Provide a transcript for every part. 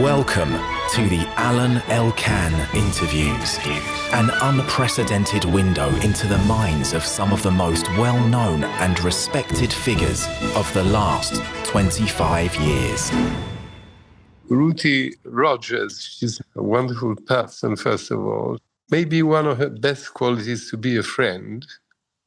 Welcome to the Alain interviews, an unprecedented window into the minds of some of the most well-known and respected figures of the last 25 years. Ruthie Rogers, she's a wonderful person, first of all. Maybe one of her best qualities to be a friend.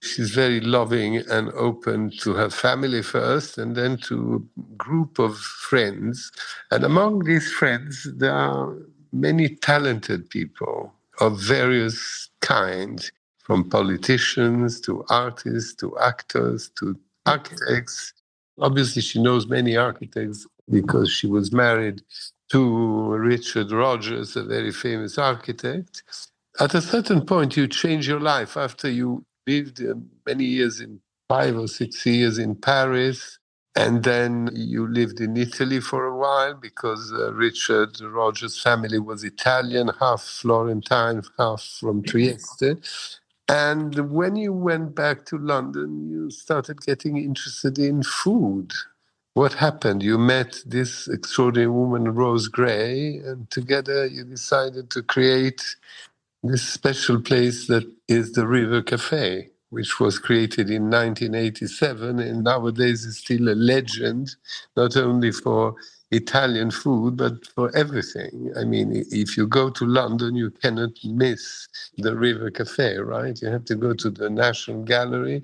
She's very loving and open to her family first and then to a group of friends. And among these friends, there are many talented people of various kinds, from politicians to artists to actors to architects. Obviously, she knows many architects because she was married to Richard Rogers, a very famous architect. At a certain point, you change your life after you lived many years 5 or 6 years in Paris, and then you lived in Italy for a while because Richard Rogers' family was Italian, half Florentine, half from Trieste. And when you went back to London, you started getting interested in food. What happened? You met this extraordinary woman, Rose Gray, and together you decided to create this special place that is the River Café, which was created in 1987 and nowadays is still a legend, not only for Italian food, but for everything. I mean, if you go to London, you cannot miss the River Café, right? You have to go to the National Gallery,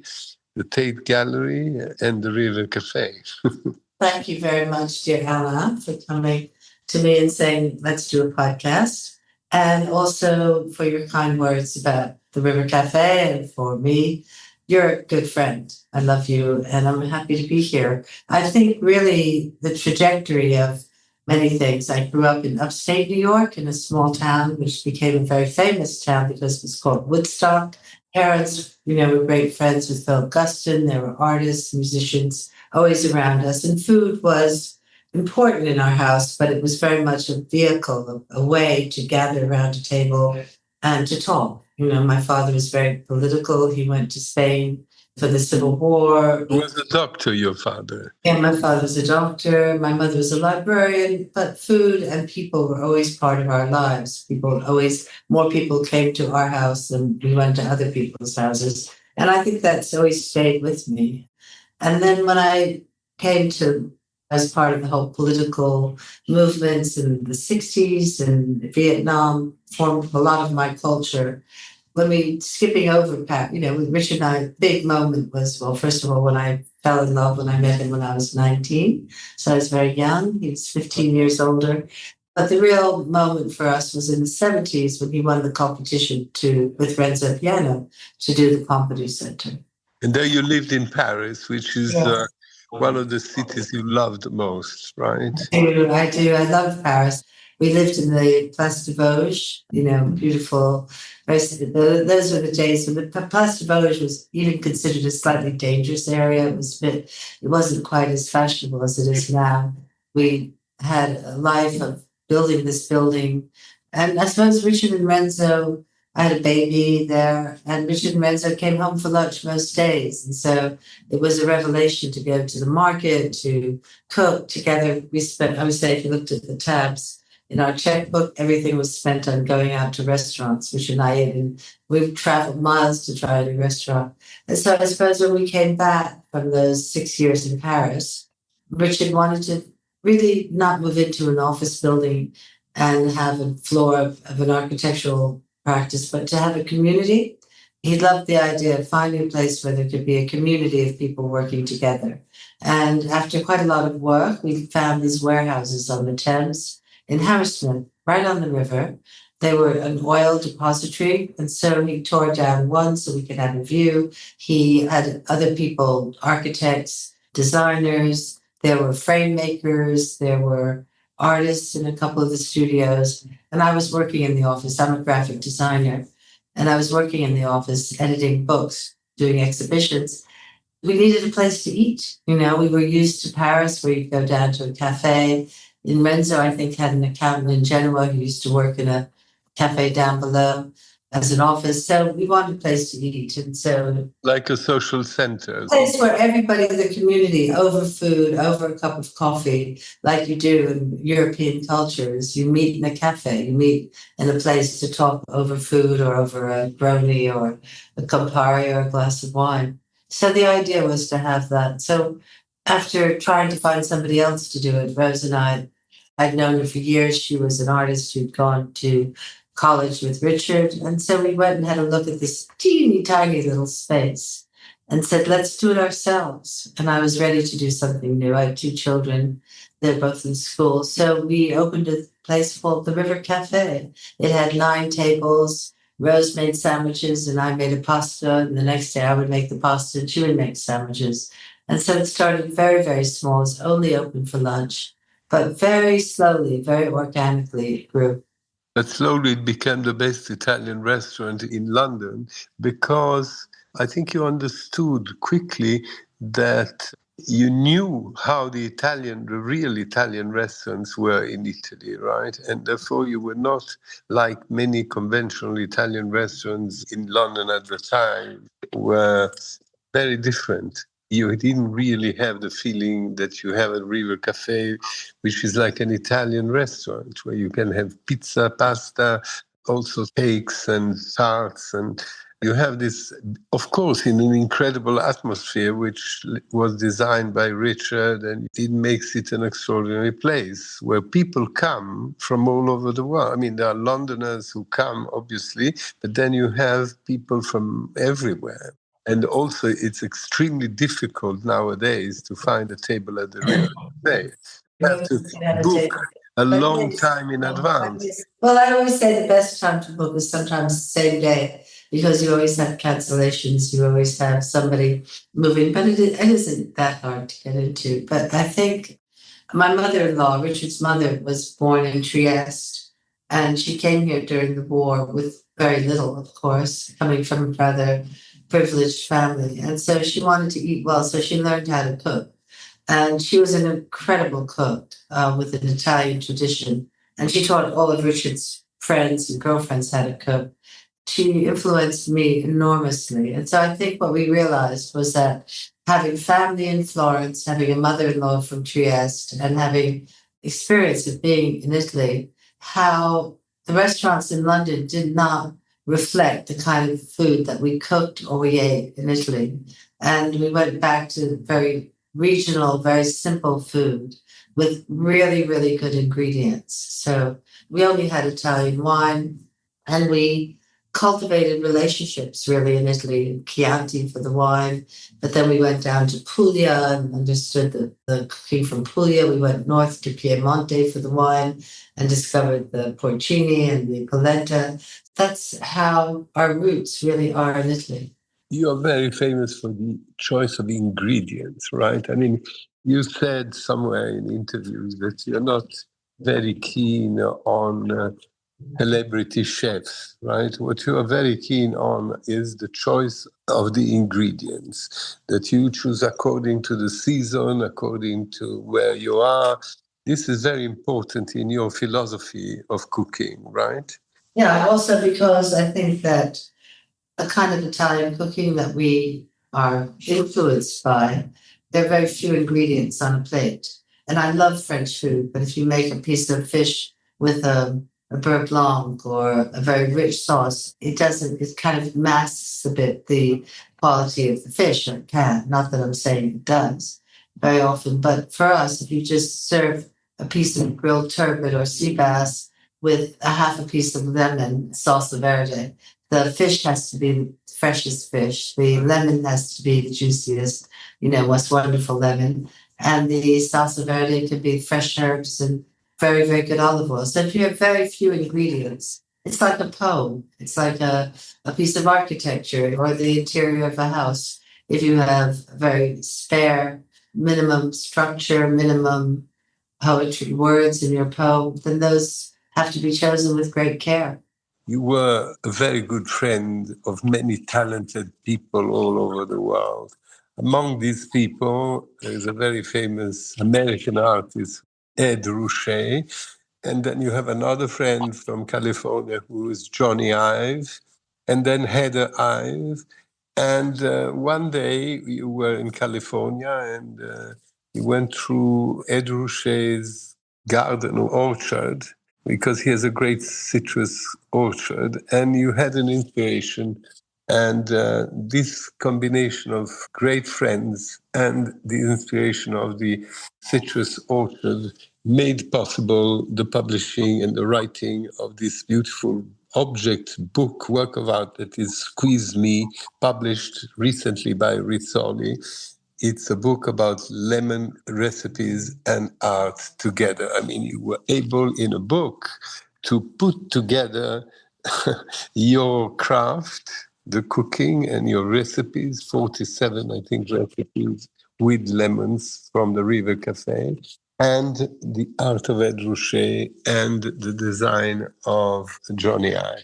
the Tate Gallery, and the River Café. Thank you very much, dear Alain, for coming to me and saying, let's do a podcast. And also for your kind words about the River Café and for me. You're a good friend. I love you and I'm happy to be here. I think really the trajectory of many things. I grew up in upstate New York in a small town, which became a very famous town because it was called Woodstock. Parents, were great friends with Philip Guston. There were artists, musicians always around us. And food was important in our house, but it was very much a vehicle, a way to gather around a table and to talk. My father was very political. He went to Spain for the Civil War. He was a doctor, your father. Yeah, my father was a doctor. My mother was a librarian. But food and people were always part of our lives. More people came to our house than we went to other people's houses. And I think that's always stayed with me. And then when I came to as part of the whole political movements in the 60s and Vietnam formed a lot of my culture. Skipping over, with Richard and I, big moment was, well, first of all, when I fell in love when I met him when I was 19. So I was very young. He was 15 years older. But the real moment for us was in the 70s when he won the competition with Renzo Piano to do the Pompidou Centre. And there you lived in Paris, which is one of the cities you loved most, right? I do. I love Paris. We lived in the Place de Vosges, beautiful. Those were the days when the Place de Vosges was even considered a slightly dangerous area. It wasn't quite as fashionable as it is now. We had a life of building this building. And I suppose Richard and Renzo, I had a baby there, and Richard and Renzo came home for lunch most days. And so it was a revelation to go to the market, to cook together. I would say, if you looked at the tabs in our checkbook, everything was spent on going out to restaurants, Richard and I ate, and we've traveled miles to try a new restaurant. And so I suppose when we came back from those 6 years in Paris, Richard wanted to really not move into an office building and have a floor of an architectural practice, but to have a community. He loved the idea of finding a place where there could be a community of people working together. And after quite a lot of work, we found these warehouses on the Thames in Hammersmith, right on the river. They were an oil depository, and so he tore down one so we could have a view. He had other people, architects, designers. There were frame makers. There were artists in a couple of the studios. And I was working in the office. I'm a graphic designer. And I was working in the office, editing books, doing exhibitions. We needed a place to eat. We were used to Paris, where you go down to a cafe. And Renzo, I think, had an accountant in Genoa who used to work in a cafe down below. as an office. So we wanted a place to eat. And so like a social center. a place where everybody in the community, over food, over a cup of coffee, like you do in European cultures, you meet in a cafe, you meet in a place to talk over food or over a brownie or a Campari or a glass of wine. So the idea was to have that. So after trying to find somebody else to do it, Rose and I'd known her for years. She was an artist who'd gone to college with Richard. And so we went and had a look at this teeny tiny little space and said, let's do it ourselves. And I was ready to do something new. I had 2 children. They're both in school. So we opened a place called the River Café. It had 9 tables. Rose made sandwiches and I made a pasta. And the next day I would make the pasta and she would make sandwiches. And so it started very, very small. It's only open for lunch. But very slowly, very organically, it grew. But slowly it became the best Italian restaurant in London because I think you understood quickly that you knew how the real Italian restaurants were in Italy, right? And therefore you were not like many conventional Italian restaurants in London at the time, were very different. You didn't really have the feeling that you have at River Café, which is like an Italian restaurant where you can have pizza, pasta, also cakes and tarts. And you have this, of course, in an incredible atmosphere, which was designed by Richard, and it makes it an extraordinary place where people come from all over the world. I mean, there are Londoners who come, obviously, but then you have people from everywhere. And also, it's extremely difficult nowadays to find a table at the River Café. You have to book a long time in advance. Well, I always say the best time to book is sometimes the same day because you always have cancellations. You always have somebody moving, but it isn't that hard to get into. But I think my mother-in-law, Richard's mother, was born in Trieste, and she came here during the war with very little, of course, coming from a rather privileged family. And so she wanted to eat well, so she learned how to cook. And she was an incredible cook with an Italian tradition. And she taught all of Richard's friends and girlfriends how to cook. She influenced me enormously. And so I think what we realized was that having family in Florence, having a mother-in-law from Trieste, and having experience of being in Italy, how the restaurants in London did not reflect the kind of food that we cooked or we ate in Italy. And we went back to very regional, very simple food with really, really good ingredients. So we only had Italian wine and we cultivated relationships really in Italy, Chianti for the wine. But then we went down to Puglia and understood the cooking from Puglia. We went north to Piemonte for the wine and discovered the porcini and the polenta. That's how our roots really are in Italy. You are very famous for the choice of ingredients, right? I mean, you said somewhere in interviews that you're not very keen on celebrity chefs, right? What you are very keen on is the choice of the ingredients that you choose according to the season, according to where you are. This is very important in your philosophy of cooking, right? Yeah, also because I think that a kind of Italian cooking that we are influenced by, there are very few ingredients on a plate. And I love French food, but if you make a piece of fish with a beurre blanc or a very rich sauce, it kind of masks a bit the quality of the fish. It can, not that I'm saying it does very often, but for us, if you just serve a piece of grilled turbot or sea bass with a half a piece of lemon, salsa verde, the fish has to be the freshest fish. The lemon has to be the juiciest, most wonderful lemon. And the salsa verde can be fresh herbs and very, very good olive oil. So if you have very few ingredients, it's like a poem. It's like a piece of architecture or the interior of a house. If you have very spare, minimum structure, minimum poetry words in your poem, then those have to be chosen with great care. You were a very good friend of many talented people all over the world. Among these people, there is a very famous American artist, Ed Ruscha. And then you have another friend from California who is Johnny Ive. and then Heather Ives. And one day you were in California, and you went through Ed Ruscha's garden or orchard, because he has a great citrus orchard, and you had an inspiration. And this combination of great friends and the inspiration of the citrus orchard made possible the publishing and the writing of this beautiful object book, work of art that is Squeeze Me, published recently by Rizzoli. It's a book about lemon recipes and art together. I mean, you were able in a book to put together your craft, the cooking, and your recipes, 47, I think, recipes with lemons from the River Café, and the art of Ed Ruscha and the design of Johnny I.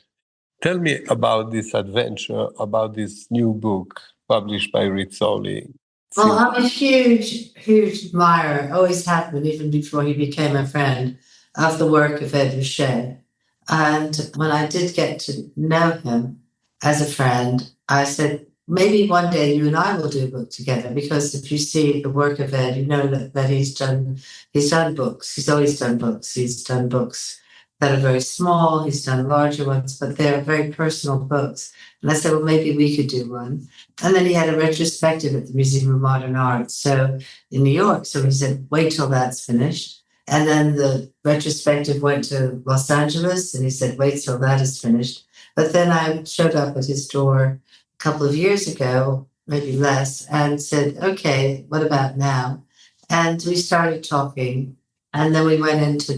Tell me about this adventure, about this new book published by Rizzoli. Well, I'm a huge, huge admirer, always have been, even before he became a friend, of the work of Ed Ruscha. And when I did get to know him as a friend, I said, maybe one day you and I will do a book together, because if you see the work of Ed, you know that he's done books. He's always done books. He's done books that are very small. He's done larger ones, but they're very personal books. And I said, well, maybe we could do one. And then he had a retrospective at the Museum of Modern Art, so in New York. So he said, wait till that's finished. And then the retrospective went to Los Angeles, and he said, wait till that is finished. But then I showed up at his door a couple of years ago, maybe less, and said, okay, what about now? And we started talking. And then we went into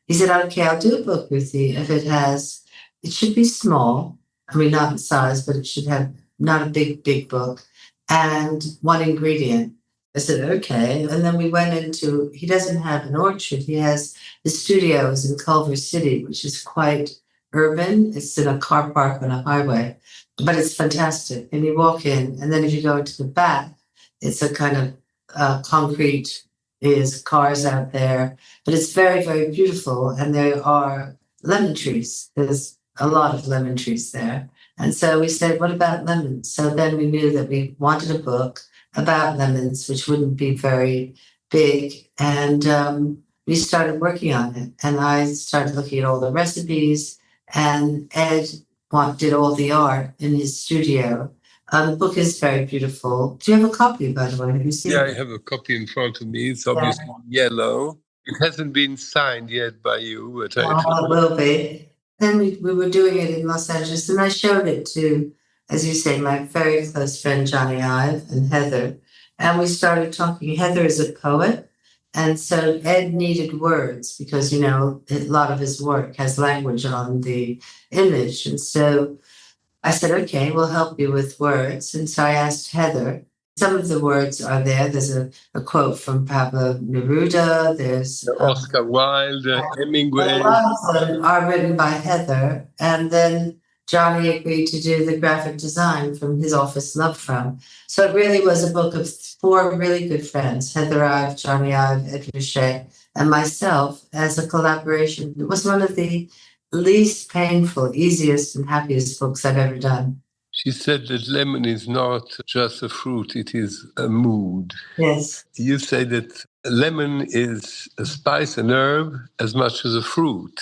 he said, okay, I'll do a book with you if it should be small. I mean, not in size, but it should have not a big book, and one ingredient. I said, okay. And then we went he doesn't have an orchard. He has the studios in Culver City, which is quite urban. It's in a car park on a highway, but it's fantastic. And you walk in, and then if you go into the back, it's a kind of concrete, there's cars out there, but it's very, very beautiful. And there are lemon trees. There's a lot of lemon trees there. And so we said, what about lemons? So then we knew that we wanted a book about lemons, which wouldn't be very big. And we started working on it. And I started looking at all the recipes, and Ed did all the art in his studio. The book is very beautiful. Do you have a copy, by the way? Have you seen it? Yeah, I have a copy in front of me. It's obviously yellow. It hasn't been signed yet by you, but it will be. Then we were doing it in Los Angeles, and I showed it to, as you say, my very close friend Johnny Ive and Heather. And we started talking. Heather is a poet, and so Ed needed words because, a lot of his work has language on the image. And so I said, okay, we'll help you with words. And so I asked Heather. Some of the words are there. There's a quote from Pablo Neruda. There's Oscar Wilde, Hemingway. A lot of them are written by Heather. And then Johnny agreed to do the graphic design from his office, Love From. So it really was a book of 4 really good friends, Heather Ive, Johnny Ive, Ed Ruscha, and myself as a collaboration. It was one of the least painful, easiest, and happiest books I've ever done. She said that lemon is not just a fruit, it is a mood. Yes. You say that lemon is a spice, an herb, as much as a fruit.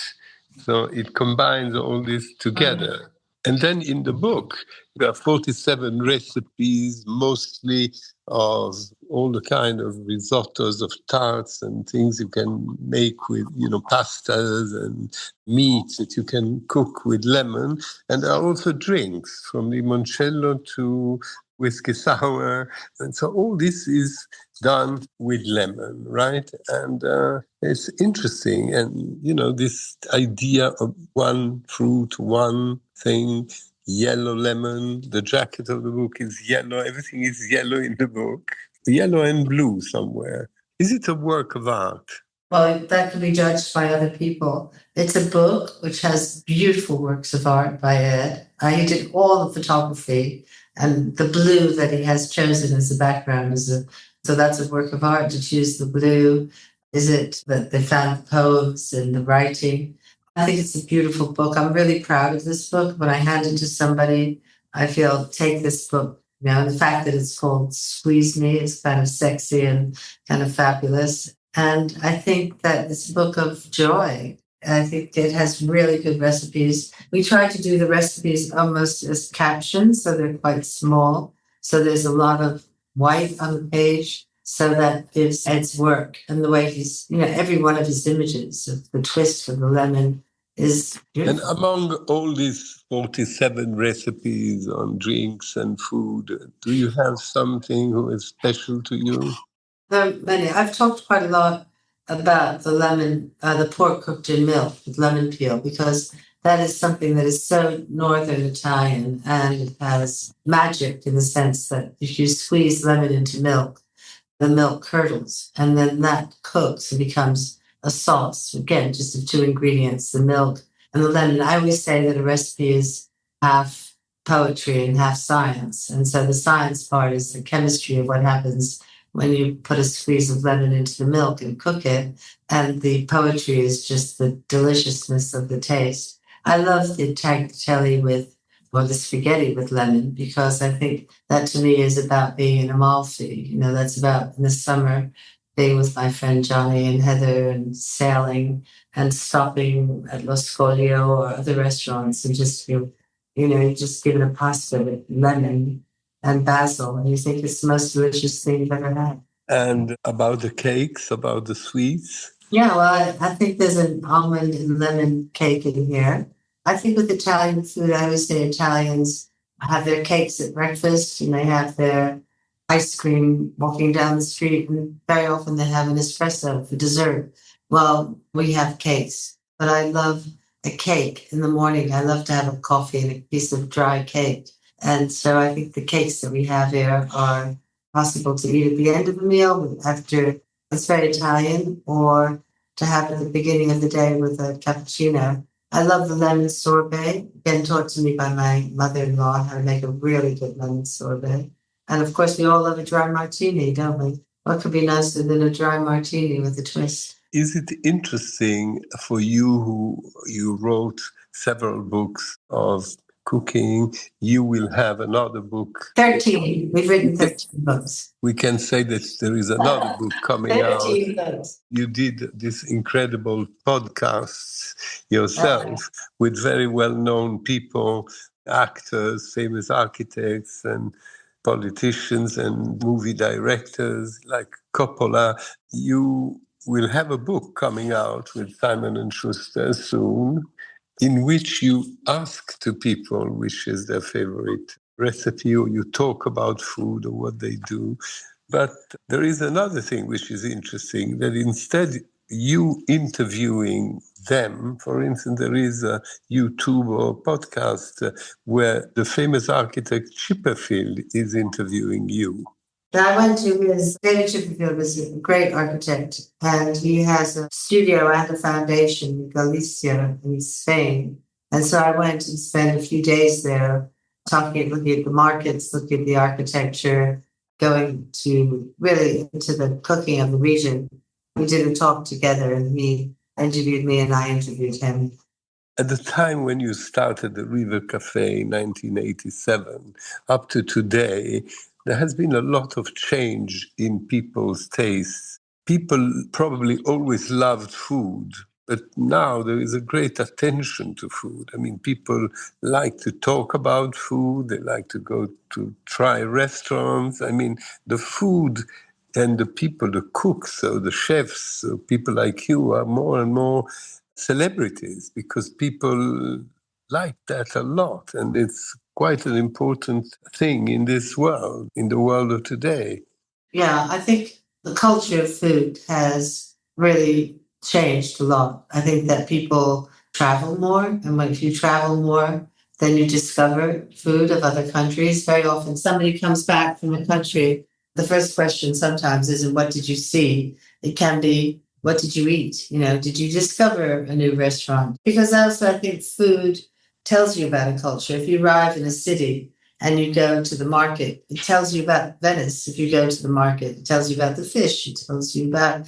So it combines all this together. And then in the book, there are 47 recipes, mostly of all the kind of risottos, of tarts and things you can make with, pastas and meats that you can cook with lemon. And there are also drinks, from limoncello to whiskey sour. And so all this is done with lemon, right? And it's interesting. And, this idea of one fruit, one thing, yellow lemon, the jacket of the book is yellow, everything is yellow in the book, yellow and blue somewhere. Is it a work of art? Well, that can be judged by other people. It's a book which has beautiful works of art by Ed. He did all the photography, and the blue that he has chosen as the background so that's a work of art to choose the blue. Is it that they found the poems and the writing? I think it's a beautiful book. I'm really proud of this book. When I hand it to somebody, I feel, take this book. And the fact that it's called Squeeze Me is kind of sexy and kind of fabulous. And I think that it's a book of joy. I think it has really good recipes. We try to do the recipes almost as captions, so they're quite small. So there's a lot of white on the page. So that gives Ed's work, and the way he's, every one of his images of the twist of the lemon is beautiful. And among all these 47 recipes on drinks and food, do you have something who is special to you? There are many. I've talked quite a lot about the lemon, the pork cooked in milk with lemon peel, because that is something that is so Northern Italian, and it has magic in the sense that if you squeeze lemon into milk, the milk curdles, and then that cooks and becomes a sauce. Again, just of two ingredients, the milk and the lemon. I always say that a recipe is half poetry and half science. And so the science part is the chemistry of what happens when you put a squeeze of lemon into the milk and cook it. And the poetry is just the deliciousness of the taste. I love the tagliatelle or the spaghetti with lemon, because I think that to me is about being in Amalfi. That's about in the summer being with my friend Johnny and Heather and sailing and stopping at Lo Scoglio or other restaurants and just you just give it a pasta with lemon and basil, and you think it's the most delicious thing you've ever had. And about the cakes, about the sweets? Yeah, well, I think there's an almond and lemon cake in here. I think with Italian food, I always say Italians have their cakes at breakfast and they have their ice cream walking down the street, and very often they have an espresso for dessert. Well, we have cakes, but I love a cake in the morning. I love to have a coffee and a piece of dry cake. And so I think the cakes that we have here are possible to eat at the end of the meal after it's very Italian, or to have at the beginning of the day with a cappuccino. I love the lemon sorbet, been taught to me by my mother-in-law how to make a really good lemon sorbet. And of course, we all love a dry martini, don't we? What could be nicer than a dry martini with a twist? Is it interesting for you, you wrote several books of cooking? You will have another book. 13. We've written 13 books. We can say that there is another book coming 13 out. books. You did this incredible podcasts yourself with very well-known people, actors, famous architects, and politicians and movie directors like Coppola. You will have a book coming out with Simon and Schuster soon, in which you ask to people which is their favorite recipe, or you talk about food or what they do. But there is another thing which is interesting, that instead you interviewing them, for instance, there is a YouTube or podcast where the famous architect Chipperfield is interviewing you. I went to David Chipperfield was a great architect, and he has a studio and a foundation in Galicia in Spain. And so I went and spent a few days there looking at the markets, looking at the architecture, going to really into the cooking of the region. We did a talk together, and he interviewed me and I interviewed him. At the time when you started the River Café in 1987, up to today, there has been a lot of change in people's tastes. People probably always loved food, but now there is a great attention to food. I mean, people like to talk about food. They like to go to try restaurants. I mean, the food and the people, the cooks, or the chefs, so people like you are more and more celebrities, because people like that a lot. And it's quite an important thing in this world, in the world of today. Yeah, I think the culture of food has really changed a lot. I think that people travel more, and if you travel more, then you discover food of other countries. Very often somebody comes back from a country, the first question sometimes isn't what did you see? It can be, what did you eat? Did you discover a new restaurant? Because also I think food tells you about a culture. If you arrive in a city and you go to the market, it tells you about Venice. If you go to the market, it tells you about the fish. It tells you about,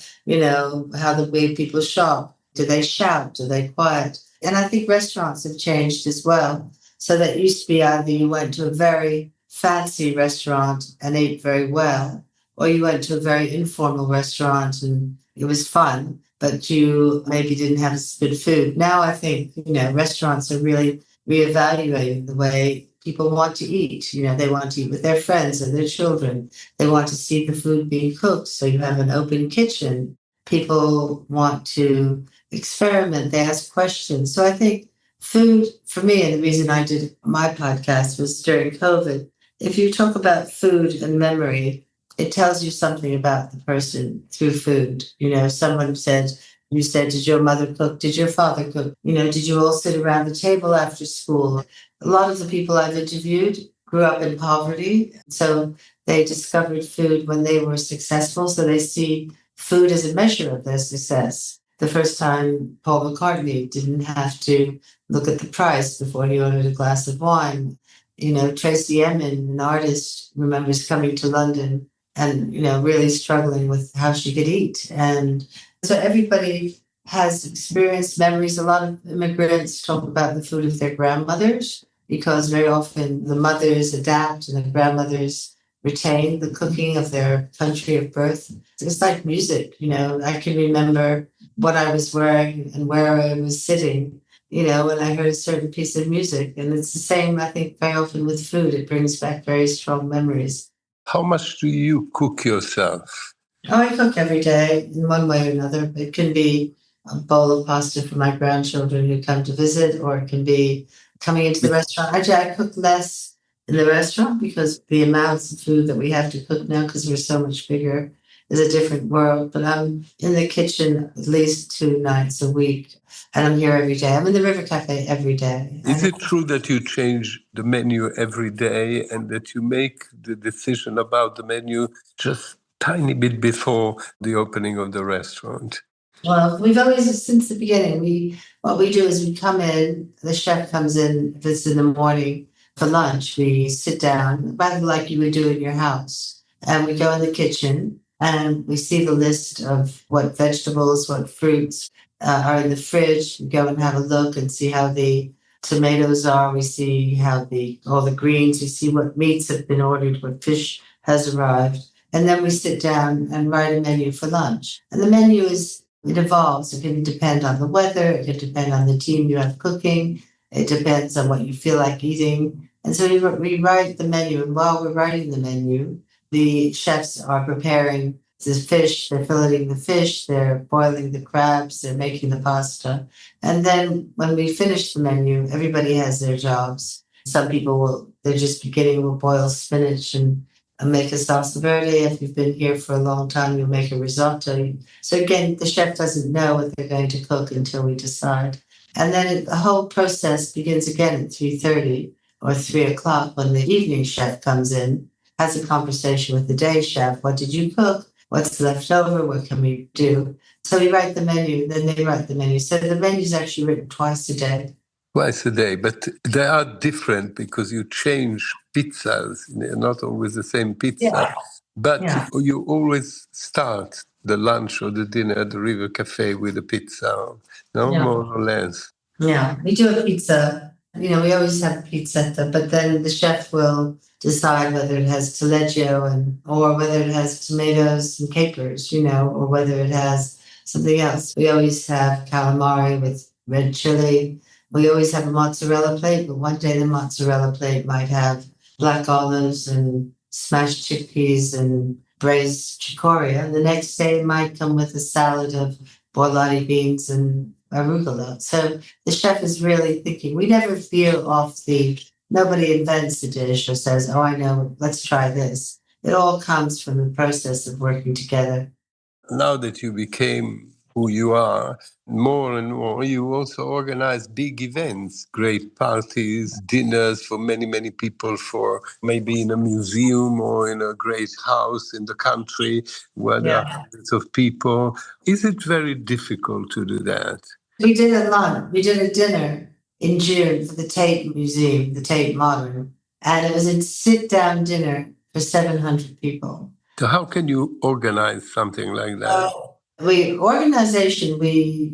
how the way people shop. Do they shout? Do they quiet? And I think restaurants have changed as well. So that used to be either you went to a very fancy restaurant and ate very well, or you went to a very informal restaurant and it was fun, but you maybe didn't have good food. Now I think, restaurants are really reevaluating the way people want to eat. They want to eat with their friends and their children. They want to see the food being cooked. So you have an open kitchen. People want to experiment. They ask questions. So I think food, for me, and the reason I did my podcast was during COVID. If you talk about food and memory, it tells you something about the person through food. Someone said, you said, did your mother cook? Did your father cook? Did you all sit around the table after school? A lot of the people I've interviewed grew up in poverty. So they discovered food when they were successful. So they see food as a measure of their success. The first time Paul McCartney didn't have to look at the price before he ordered a glass of wine. Tracy Emin, an artist, remembers coming to London and, really struggling with how she could eat. And so everybody has experienced memories. A lot of immigrants talk about the food of their grandmothers because very often the mothers adapt and the grandmothers retain the cooking of their country of birth. It's like music, I can remember what I was wearing and where I was sitting, when I heard a certain piece of music. And it's the same, I think, very often with food. It brings back very strong memories. How much do you cook yourself? Oh, I cook every day in one way or another. It can be a bowl of pasta for my grandchildren who come to visit, or it can be coming into the restaurant. Actually, I cook less in the restaurant because the amounts of food that we have to cook now, because we're so much bigger, is a different world. But I'm in the kitchen at least 2 nights a week, and I'm here every day. I'm in the River Café every day. Is it true that you change the menu every day and that you make the decision about the menu just tiny bit before the opening of the restaurant? Well, we've always, since the beginning, what we do is we come in, the chef comes in, if it's in the morning for lunch, we sit down, rather like you would do in your house, and we go in the kitchen and we see the list of what vegetables, what fruits are in the fridge. We go and have a look and see how the tomatoes are. We see how all the greens, we see what meats have been ordered, what fish has arrived. And then we sit down and write a menu for lunch. And the menu it evolves. It can depend on the weather. It can depend on the team you have cooking. It depends on what you feel like eating. And so we write the menu. And while we're writing the menu, the chefs are preparing the fish. They're filleting the fish. They're boiling the crabs. They're making the pasta. And then when we finish the menu, everybody has their jobs. Some people they're just beginning, will boil spinach and make a salsa verde. If you've been here for a long time, you'll make a risotto. So again, the chef doesn't know what they're going to cook until we decide. And then the whole process begins again at 3:30 or 3 o'clock when the evening chef comes in, has a conversation with the day chef. What did you cook? What's left over? What can we do? So we write the menu, then they write the menu. So the menu is actually written twice a day. Twice a day, but they are different because you change pizzas. They're not always the same pizza, but you always start the lunch or the dinner at the River Café with a pizza, more or less. Yeah, we do a pizza. We always have pizza, but then the chef will decide whether it has taleggio or whether it has tomatoes and capers, or whether it has something else. We always have calamari with red chili. We always have a mozzarella plate, but one day the mozzarella plate might have black olives and smashed chickpeas and braised chicoria. The next day it might come with a salad of borlotti beans and arugula. So the chef is really thinking. We never veer off nobody invents a dish or says, oh, I know, let's try this. It all comes from the process of working together. Now that you became who you are, more and more, you also organize big events, great parties, dinners for many, many people, for maybe in a museum or in a great house in the country where there are hundreds of people. Is it very difficult to do that? We did a lunch. We did a dinner in June for the Tate Museum, the Tate Modern, and it was a sit-down dinner for 700 people. So how can you organize something like that? We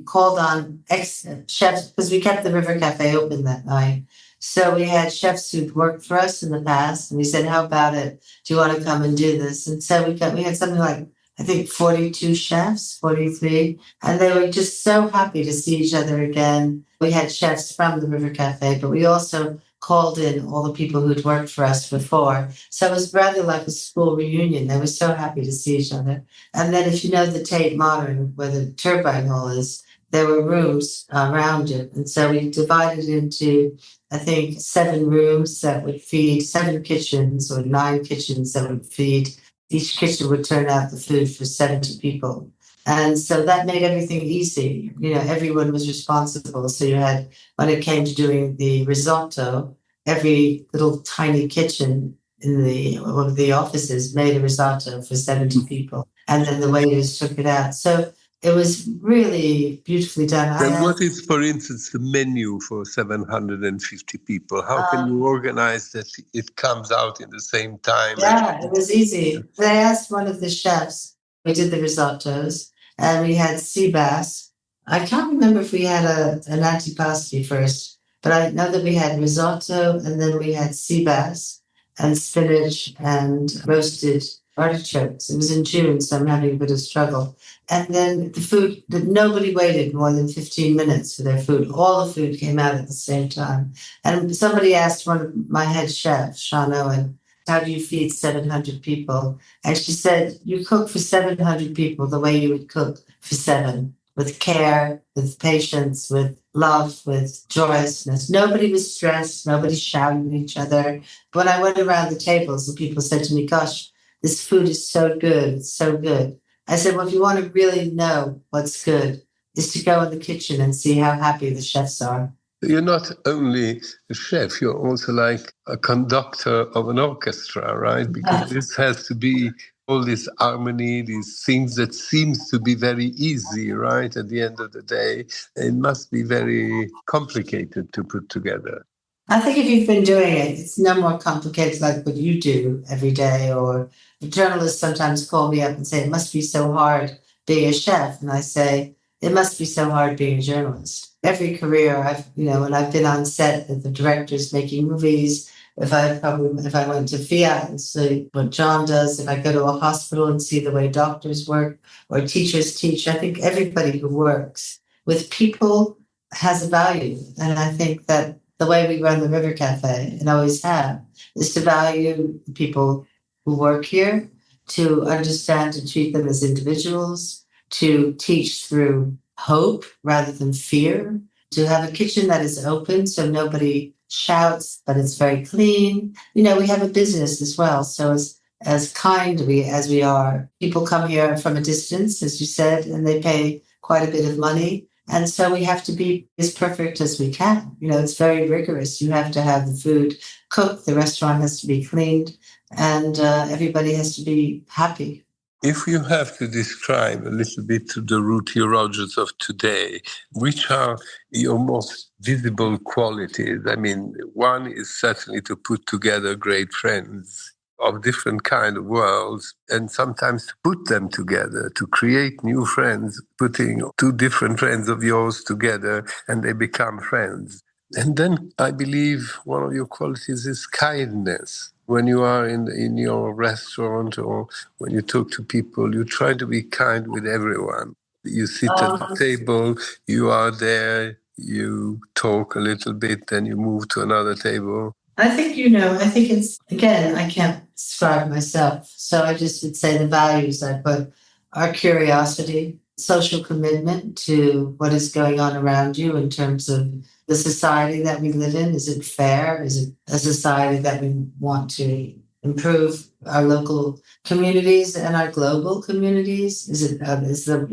called on ex-chefs because we kept the River Café open that night. So we had chefs who'd worked for us in the past, and we said, how about it? Do you want to come and do this? And so we had something like, I think 42 chefs, 43, and they were just so happy to see each other again. We had chefs from the River Café, but we also called in all the people who'd worked for us before. So it was rather like a school reunion. They were so happy to see each other. And then if you know the Tate Modern, where the turbine hall is, there were rooms around it. And so we divided into, I think, 7 rooms that would feed 7 kitchens or 9 kitchens that would feed. Each kitchen would turn out the food for 70 people. And so that made everything easy. Everyone was responsible. So you had, when it came to doing the risotto, every little tiny kitchen in one of the offices made a risotto for 70 people. And then the waiters took it out. So it was really beautifully done. Then what is, for instance, the menu for 750 people? How can you organize that it comes out in the same time? Yeah, it was easy. They asked one of the chefs. We did the risottos, and we had sea bass. I can't remember if we had an antipasti first, but I know that we had risotto, and then we had sea bass and spinach and roasted artichokes. It was in June, so I'm having a bit of struggle. And then the food, that nobody waited more than 15 minutes for their food. All the food came out at the same time. And somebody asked one of my head chefs, Sean Owen, how do you feed 700 people? And she said, you cook for 700 people the way you would cook for 7, with care, with patience, with love, with joyousness. Nobody was stressed. Nobody shouted at each other. When I went around the tables, the people said to me, gosh, this food is so good. It's so good. I said, well, if you want to really know what's good, is to go in the kitchen and see how happy the chefs are. You're not only a chef, you're also like a conductor of an orchestra, right? Because this has to be all this harmony, these things that seems to be very easy, right? At the end of the day, it must be very complicated to put together. I think if you've been doing it, it's no more complicated like what you do every day. Or journalists sometimes call me up and say, it must be so hard being a chef. And I say, it must be so hard being a journalist. Every career when I've been on set with the directors making movies, if I went to Fiat and see what John does, if I go to a hospital and see the way doctors work or teachers teach, I think everybody who works with people has a value. And I think that the way we run the River Café, and always have, is to value the people who work here, to understand and treat them as individuals, to teach through hope rather than fear, to have a kitchen that is open so nobody shouts, but it's very clean. We have a business as well. So as kind as we are, people come here from a distance, as you said, and they pay quite a bit of money. And so we have to be as perfect as we can. It's very rigorous. You have to have the food cooked. The restaurant has to be cleaned, and everybody has to be happy. If you have to describe a little bit the Ruthie Rogers of today, which are your most visible qualities? I mean, one is certainly to put together great friends of different kind of worlds, and sometimes to put them together, to create new friends, putting 2 different friends of yours together, and they become friends. And then I believe one of your qualities is kindness. When you are in your restaurant or when you talk to people, you try to be kind with everyone. You sit at the table, you are there, you talk a little bit, then you move to another table. I think it's, again, I can't describe myself. So I just would say the values I put are curiosity, social commitment to what is going on around you in terms of the society that we live in. Is it fair? Is it a society that we want to improve our local communities and our global communities? Is the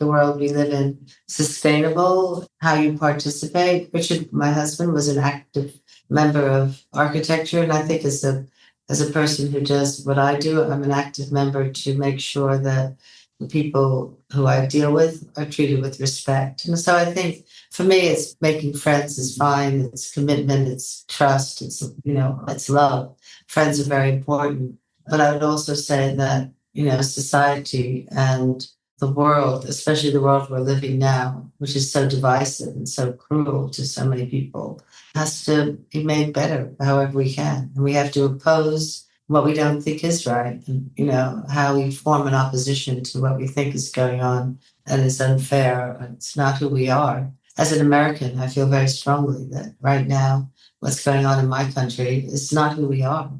world we live in sustainable? How you participate? Richard, my husband, was an active member of architecture, and I think as a person who does what I do, I'm an active member to make sure that the people who I deal with are treated with respect. And so I think for me, it's making friends is fine. It's commitment, it's trust, it's love. Friends are very important. But I would also say that, society and the world, especially the world we're living now, which is so divisive and so cruel to so many people, has to be made better however we can. And we have to oppose what we don't think is right, and how we form an opposition to what we think is going on and is unfair. It's not who we are. As an American, I feel very strongly that right now, what's going on in my country is not who we are.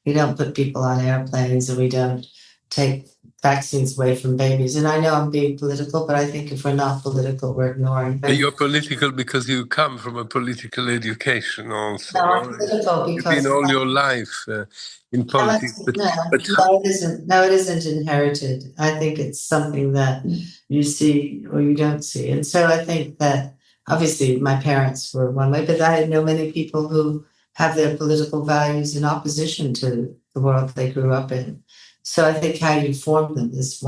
We don't put people on airplanes, and we don't take vaccines away from babies. And I know I'm being political, but I think if we're not political, we're ignoring. You're political because you come from a political education also. No, I'm political You've been because all your life in politics. No, it isn't. No, it isn't inherited. I think it's something that you see or you don't see. And so I think that obviously my parents were one way, but I know many people who have their political values in opposition to the world they grew up in. So I think how you form them is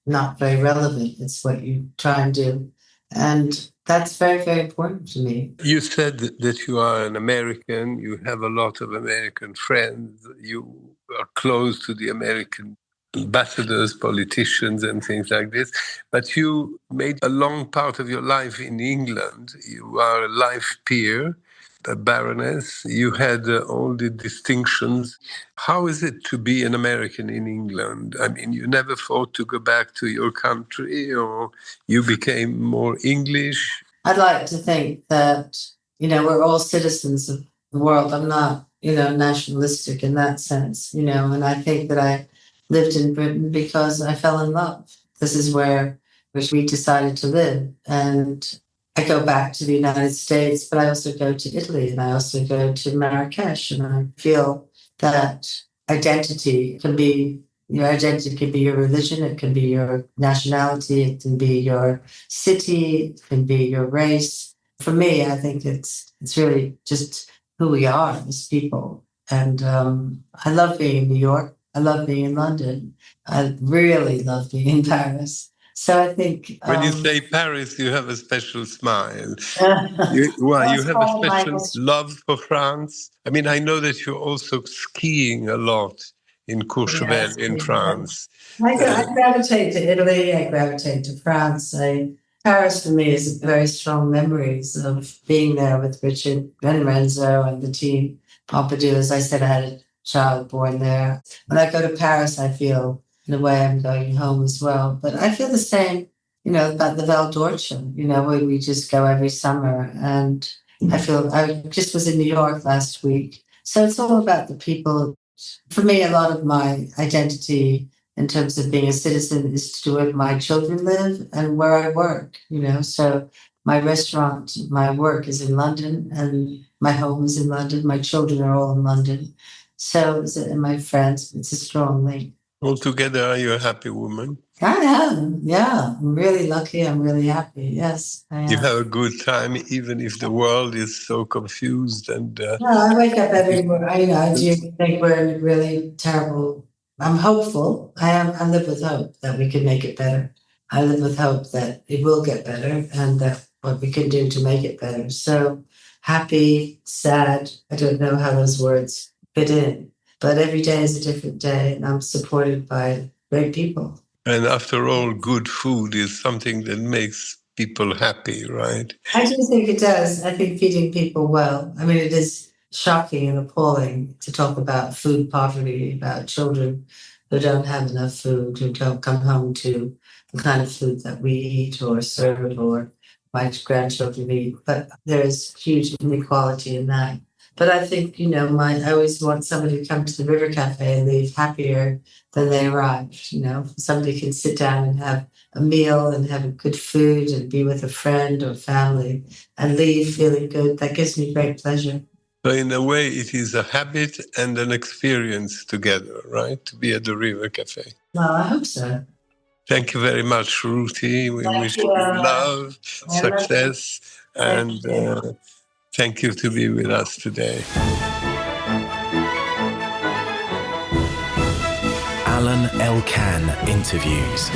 not very relevant. It's what you try and do. And that's very, very important to me. You said that you are an American. You have a lot of American friends. You are close to the American ambassadors, politicians, and things like this. But you made a long part of your life in England. You are a life peer, a baroness. You had all the distinctions. How is it to be an American in England? I mean, you never thought to go back to your country, or you became more English? I'd like to think that, we're all citizens of the world. I'm not, nationalistic in that sense, and I think that I lived in Britain because I fell in love. This is where we decided to live. And I go back to the United States, but I also go to Italy, and I also go to Marrakesh. And I feel that your identity can be your religion, it can be your nationality, it can be your city, it can be your race. For me, I think it's really just who we are as people. And I love being in New York. I love being in London. I really love being in Paris. So I think when you say Paris, you have a special smile. You have a special love for France. I mean, I know that you're also skiing a lot in Courchevel in France. I gravitate to Italy. I gravitate to France. Paris for me is very strong memories of being there with Richard and Renzo and the team. Pompidou, as I said, I had a child born there. When I go to Paris, I feel in a way I'm going home as well. But I feel the same, about the Val d'Orcia, where we just go every summer. And I just was in New York last week. So it's all about the people. For me, a lot of my identity in terms of being a citizen is to do where my children live and where I work, So my restaurant, my work is in London, and my home is in London. My children are all in London. So, and my friends, it's a strong link. Altogether, are you a happy woman? I am, yeah. I'm really lucky. I'm really happy. Yes, I am. You have a good time, even if the world is so confused. And I wake up every morning. I do think we're in a really terrible. I'm hopeful. I live with hope that we can make it better. I live with hope that it will get better, and that what we can do to make it better. So happy, sad. I don't know how those words fit in. But every day is a different day, and I'm supported by great people. And after all, good food is something that makes people happy, right? I do think it does. I think feeding people well. I mean, it is shocking and appalling to talk about food poverty, about children who don't have enough food, who don't come home to the kind of food that we eat or serve or my grandchildren eat. But there is huge inequality in that. But I think, I always want somebody to come to the River Café and leave happier than they arrived. Somebody can sit down and have a meal and have good food and be with a friend or family and leave feeling good. That gives me great pleasure. So in a way, it is a habit and an experience together, right? To be at the River Café. Well, I hope so. Thank you very much, Ruthie. We wish you love, success, and thank you to be with us today. Alain Elkann interviews.